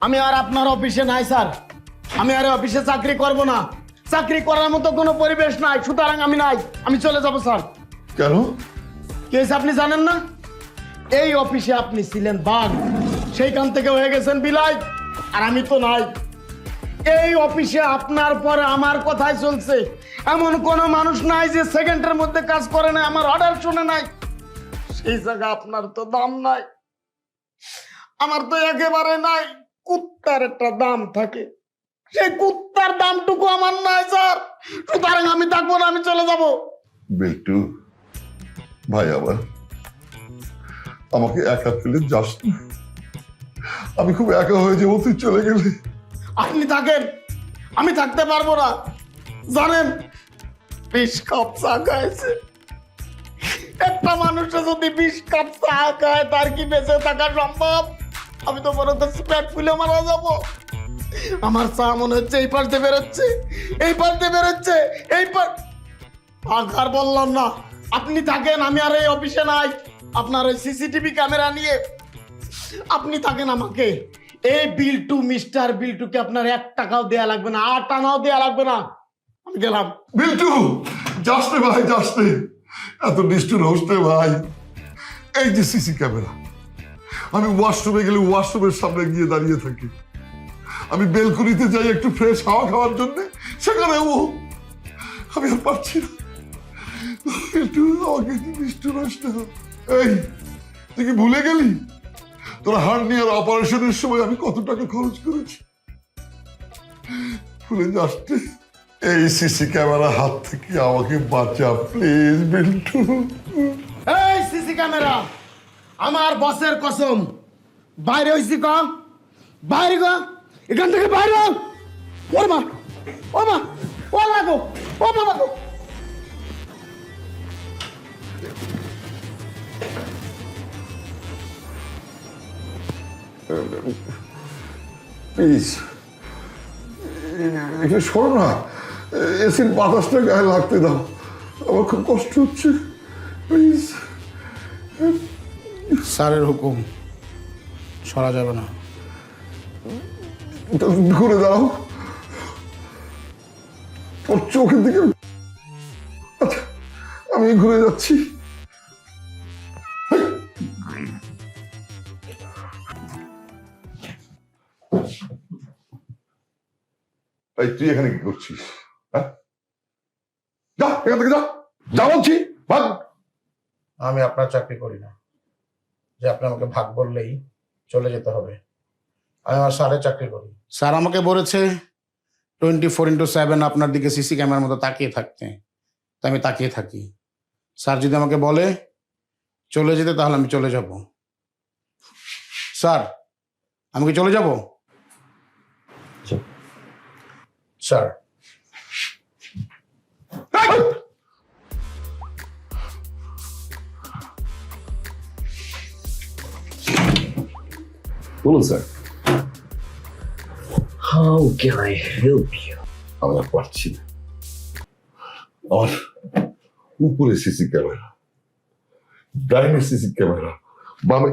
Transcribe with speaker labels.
Speaker 1: আমি আর আপনার অফিসে নাই স্যার, আমি আর অফিসে চাকরি করব না। চাকরি করার মতো কোনো পরিবেশ নাই, সুতরাং আমি নাই, আমি চলে যাব স্যার।
Speaker 2: কেন?
Speaker 1: কি হয়েছে আপনি জানেন না? এই অফিসে আপনি ছিলেন বাঘ, সেইখান থেকে হয়ে গেছেন বিলাই, আর আমি তো নাই। এই অফিসে আপনার পরে আমার কথাই চলছে, এমন কোনো মানুষ নাই যে সেকেন্ডের মধ্যে কাজ করে না, আমার অর্ডার শুনে নাই। সেই জায়গা আপনার তো দাম নাই, আমার তো একেবারে নাই। কুত্তার একটা দাম থাকে, সেই কুত্তার দামটুকু আমার নাই স্যার, সুতরাং আমি থাকবো না, আমি চলে যাব।
Speaker 2: বিল্টু ভাই, আবার আমাকে একা ফেলে যাস না, আমি খুব একা হয়ে যাবো তুই চলে গেলে।
Speaker 1: আপনি থাকেন, আমি থাকতে পারবো না। জানেন 20 কাপ চা খাইছে, একটা মানুষের যদি 20 কাপ চা খায় তার কি বেঁচে থাকা সম্ভব? আমি তো বড় তো পেট ফুলে মারা যাবো। আমার চা মনে হচ্ছে এই পাশ দিয়ে বেরোচ্ছে, এই পাশ দিয়ে বেরোচ্ছে, এই পাশ। আর বললাম না, আপনি থাকেন, আমি আর এই অফিসে নাই। আপনার ওই সিসিটিভি ক্যামেরা নিয়ে আপনি থাকেন। আমাকে এই বিল্টু, মিস্টার বিল্টুকে আপনার 1 টাকাও দেয়া লাগবে না, 8 আনাও দেয়া লাগবে না। আমি গেলাম।
Speaker 2: বিল্টু যাস রে ভাই, যাস রে, এত নিষ্ঠুর হোস রে ভাই। এই যে সিসি ক্যামেরা, আমি ওয়াশরুমে গেলে ওয়াশরুমের সামনে গিয়ে দাঁড়িয়ে থাকি, আমি বেলকুনিতে যাই একটু ফ্রেশ হাওয়া খাওয়ার জন্য, সেখানে ও। আমি আর পারছি না বিল্টু, আমাকে কি নিষ্ঠুর হোস না। এই তুই কি ভুলে গেলি তোর হার্নিয়ার অপারেশনের সময় আমি কত টাকা খরচ করেছি? ভুলে যাস রে। এই সিসি ক্যামেরা হাত থেকে আমাকে বাঁচা প্লিজ বিল্টু।
Speaker 1: এই সিসি ক্যামেরা, আমার বসের কসম, বাইরে হইছি ক, বাইরে গ, এখান থেকে বাইরে হ। ওর মা, ও মা, ও লাগো, ও বাবা গো।
Speaker 2: প্লিজ একটু সরো না, এসির বাতাসটা গায়ে লাগতে দাও, আমার খুব কষ্ট হচ্ছে, প্লিজ।
Speaker 1: স্যারের হুকুম, সরা যাবে না।
Speaker 2: ঘুরে দাঁড়াও, ওর চোখের দিকে। আচ্ছা আমি ঘুরে যাচ্ছি। এই তুই এখানে কি করছিস? হ্যাঁ, যা এখান থেকে, যা যা বলছি, ভাগ।
Speaker 3: আমি আপনার চাকরি করি না যে আপনি আমাকে ভাগ বললেই চলে যেতে হবে। আমি আমার স্যারের চাকরি করি। স্যার আমাকে বলেছে 24/7 আপনার দিকে সিসি ক্যামেরার মতো তাকিয়ে থাকতে, তাই আমি তাকিয়ে থাকি। স্যার যদি আমাকে বলে চলে যেতে তাহলে আমি চলে যাব। স্যার আমি কি চলে যাব? স্যার
Speaker 2: বলুন sir.
Speaker 4: How can I help you?
Speaker 2: আমি আর পারছি না, আমার উপরে সিসি ক্যামেরা, ডাইনে সিসি ক্যামেরা, বামে